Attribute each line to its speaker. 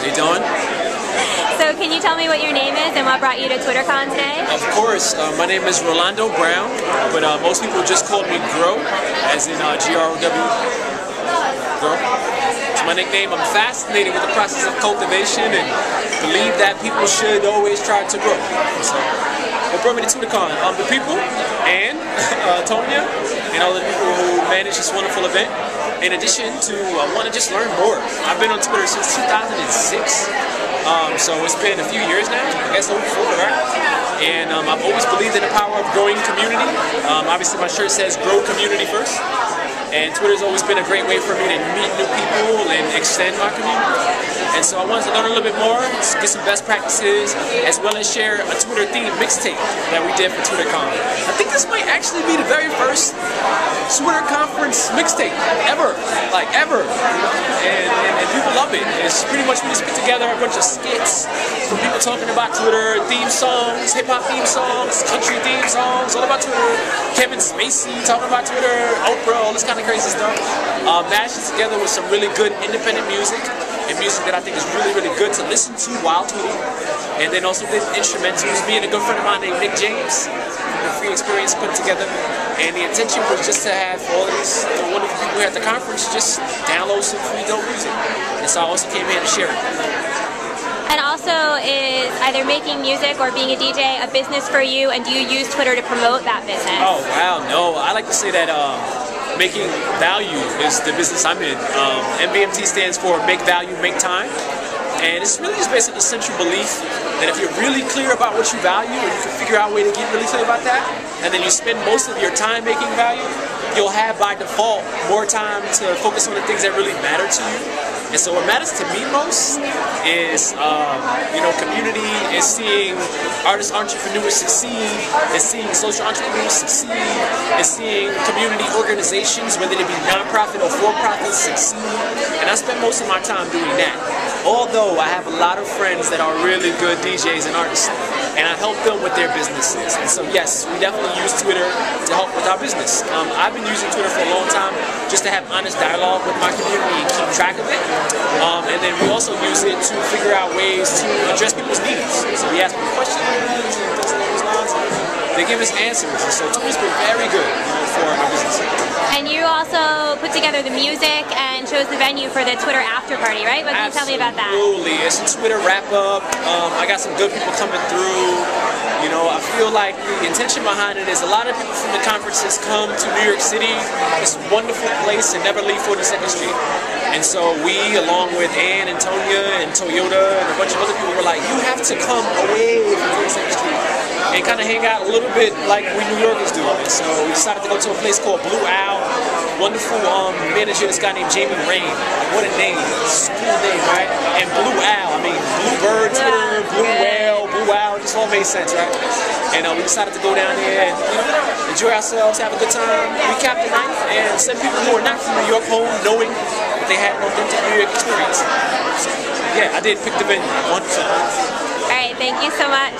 Speaker 1: How you doing?
Speaker 2: So can you tell me what your name is and what brought you to TWTRCON today?
Speaker 1: Of course. My name is Rolando Brown, but most people just call me Grow, as in G-R-O-W. Grow. It's my nickname. I'm fascinated with the process of cultivation and believe that people should always try to grow. So, what brought me to TWTRCON? The people and Tonya and all the people who manage this wonderful event. In addition to want to just learn more. I've been on Twitter since 2006. So it's been a few years now, I guess over 4, right? And I've always believed in the power of growing community. Obviously my shirt says grow community first. And Twitter's always been a great way for me to meet new people and extend my community. And so I wanted to learn a little bit more, get some best practices, as well as share a Twitter-themed mixtape that we did for TWTRCON. I think this might actually be the very first Twitter conference mixtape ever, like ever. And people love it. It's pretty much we just put together a bunch of skits from people talking about Twitter, theme songs, hip-hop theme songs, country theme songs, all about Twitter. Kevin Spacey talking about Twitter, Oprah, all this kind of crazy stuff. Mashed it together with some really good independent music, and music that I think is really, really good to listen to while tweeting. And then also did instrumentals. Me and a good friend of mine named Nick James, the Free Experience put it together. And the intention was just to have all of these wonderful people here at the conference just download some free dope music. And so I also came here to share it.
Speaker 2: And also, is either making music or being a DJ a business for you, and do you use Twitter to promote that business?
Speaker 1: Oh, wow, no. I like to say that making value is the business I'm in. MVMT stands for Make Value, Make Time. And it's really just based on the central belief that if you're really clear about what you value, and you can figure out a way to get really clear about that, and then you spend most of your time making value, you'll have by default more time to focus on the things that really matter to you. And so what matters to me most is, community, is seeing artist entrepreneurs succeed, is seeing social entrepreneurs succeed, is seeing community organizations, whether they be nonprofit or for-profit, succeed. And I spend most of my time doing that. Although I have a lot of friends that are really good DJs and artists, and I help them with their businesses. And so yes, we definitely use Twitter to help with our business. I've been using Twitter for a long time just to have honest dialogue with my community and keep track of it. And then we also use it to figure out ways to address people's needs. So we ask people questions, they give us answers. And so Twitter's been very good for our business.
Speaker 2: And you also put together the music and chose the venue for the Twitter after party, right? What can you tell me about that?
Speaker 1: Absolutely. It's a Twitter wrap-up. I got some good people coming through. I feel like the intention behind it is a lot of people from the conferences come to New York City, this wonderful place, and never leave 42nd Street. And so we, along with Ann and Tonya and Toyota and a bunch of other people, were like, you have to come away from 42nd Street and kind of hang out a little bit like we New Yorkers do. And so we decided to go to a place called Blue Owl. Wonderful manager, this guy named Jamie Rain. What a name. Cool name, right? And Blue Owl, I mean, Blue Bird, Twitter, Blue Whale, Blue Owl, just all made sense, right? And we decided to go down there and enjoy ourselves, have a good time, recap the night, and send people who are not from New York home knowing that they had an authentic New York experience. So, yeah, I did pick the venue, 100%.
Speaker 2: All right, thank you so much.